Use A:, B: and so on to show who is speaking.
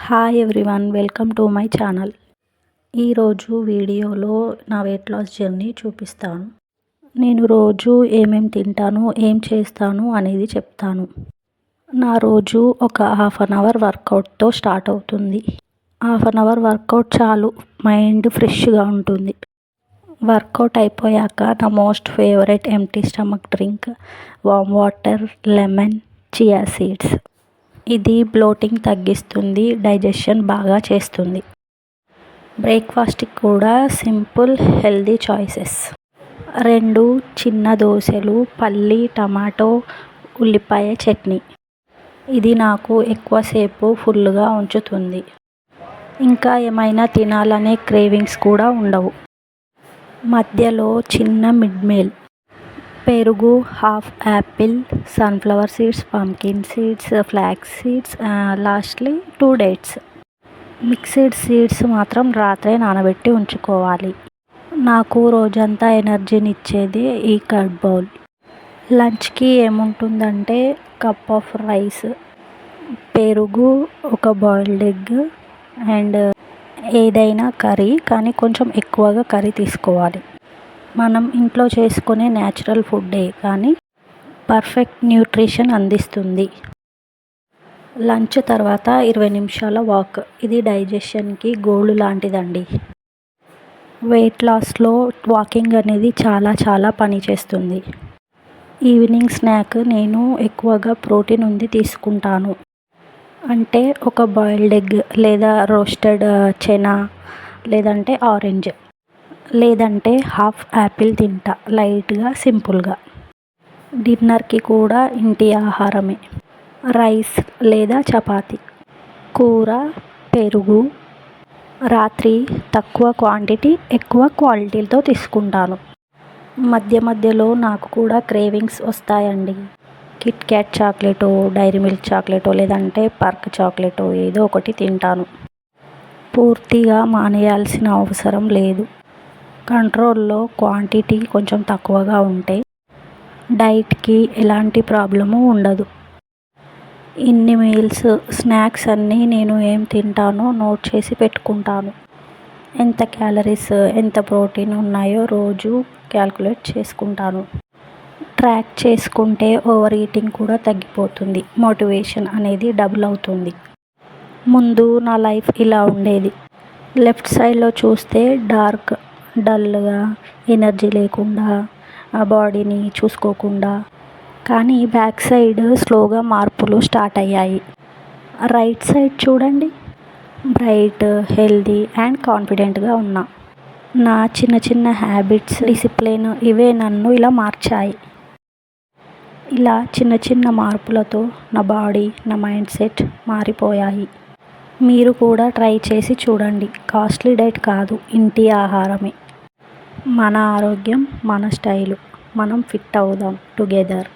A: Hi everyone, welcome to my channel. ఈరోజు వీడియోలో నా వెయిట్ లాస్ జర్నీ చూపిస్తాను. నేను రోజు ఏమేమి తింటాను, ఏం చేస్తాను అనేది చెప్తాను. నా రోజు ఒక హాఫ్ అన్ అవర్ వర్కౌట్తో స్టార్ట్ అవుతుంది. హాఫ్ అన్ అవర్ వర్కౌట్ చాలు, మైండ్ ఫ్రెష్గా ఉంటుంది. వర్కౌట్ అయిపోయాక నా most favourite empty stomach drink warm water, lemon, chia seeds. ఇది బ్లోటింగ్ తగ్గిస్తుంది, డైజెషన్ బాగా చేస్తుంది. బ్రేక్ఫాస్ట్కి కూడా సింపుల్ హెల్దీ చాయిసెస్. 2 చిన్న దోశలు, పల్లి, టమాటో, ఉల్లిపాయ చట్నీ. ఇది నాకు ఎక్కువసేపు ఫుల్గా ఉంచుతుంది. ఇంకా ఏమైనా తినాలనే క్రేవింగ్స్ కూడా ఉండవు. మధ్యలో చిన్న మిడ్ మీల్. పెరుగు, half Apple, sunflower seeds, pumpkin seeds, flax seeds, lastly 2 dates. Mixed seeds మాత్రం రాత్రే నానబెట్టి ఉంచుకోవాలి. నాకు రోజంతా ఎనర్జీనిచ్చేది ఈ కర్డ్ బౌల్. లంచ్కి ఏముంటుందంటే కప్ ఆఫ్ రైస్, పెరుగు, ఒక బాయిల్డ్ ఎగ్ అండ్ ఏదైనా కర్రీ, కానీ కొంచెం ఎక్కువగా కర్రీ తీసుకోవాలి. మనం ఇంట్లో చేసుకునే న్యాచురల్ ఫుడ్డే, కానీ పర్ఫెక్ట్ న్యూట్రిషన్ అందిస్తుంది. లంచ్ తర్వాత 20 నిమిషాల వాక్. ఇది డైజెషన్కి గోల్డ్ లాంటిదండి. వెయిట్ లాస్లో వాకింగ్ అనేది చాలా పని చేస్తుంది. ఈవినింగ్ స్నాక్ నేను ఎక్కువగా ప్రోటీన్ ఉంది తీసుకుంటాను. అంటే ఒక బాయిల్డ్ ఎగ్ లేదా రోస్టెడ్ చెనా, లేదంటే ఆరెంజ్, లేదంటే హాఫ్ యాపిల్ తింటా లైట్గా, సింపుల్గా. డిన్నర్కి కూడా ఇంటి ఆహారమే, రైస్ లేదా చపాతి, కూర, పెరుగు. రాత్రి తక్కువ క్వాంటిటీ, ఎక్కువ క్వాలిటీతో తీసుకుంటాను. మధ్యలో నాకు కూడా క్రేవింగ్స్ వస్తాయండి. కిట్ క్యాట్ చాక్లెటో, డైరీ మిల్క్ చాక్లెటో, లేదంటే పర్క్ చాక్లెటో ఏదో ఒకటి తింటాను. పూర్తిగా మానేయాల్సిన అవసరం లేదు. కంట్రోల్లో, క్వాంటిటీ కొంచెం తక్కువగా ఉంటే డైట్కి ఎలాంటి ప్రాబ్లము ఉండదు. ఇన్ని మీల్స్, స్నాక్స్ అన్నీ నేను ఏం తింటానో నోట్ చేసి పెట్టుకుంటాను. ఎంత క్యాలరీస్, ఎంత ప్రోటీన్ ఉన్నాయో రోజు క్యాల్కులేట్ చేసుకుంటాను. ట్రాక్ చేసుకుంటే ఓవర్ ఈటింగ్ కూడా తగ్గిపోతుంది. మోటివేషన్ అనేది డబుల్ అవుతుంది. ముందు నా లైఫ్ ఇలా ఉండేది. లెఫ్ట్ సైడ్లో చూస్తే డార్క్, డల్గా, ఎనర్జీ లేకుండా, బాడీని చూసుకోకుండా. కానీ బ్యాక్ సైడ్ స్లోగా మార్పులు స్టార్ట్ అయ్యాయి. రైట్ సైడ్ చూడండి, బ్రైట్, హెల్దీ అండ్ కాన్ఫిడెంట్గా ఉన్నా. నా చిన్న హ్యాబిట్స్, డిసిప్లిన్ ఇవే నన్ను ఇలా మార్చాయి. ఇలా చిన్న మార్పులతో నా బాడీ, నా మైండ్ సెట్ మారిపోయాయి. మీరు కూడా ట్రై చేసి చూడండి. కాస్ట్లీ డైట్ కాదు, ఇంటి ఆహారమే. మన ఆరోగ్యం, మన స్టైలు. మనం ఫిట్ అవుదాం టుగెదర్.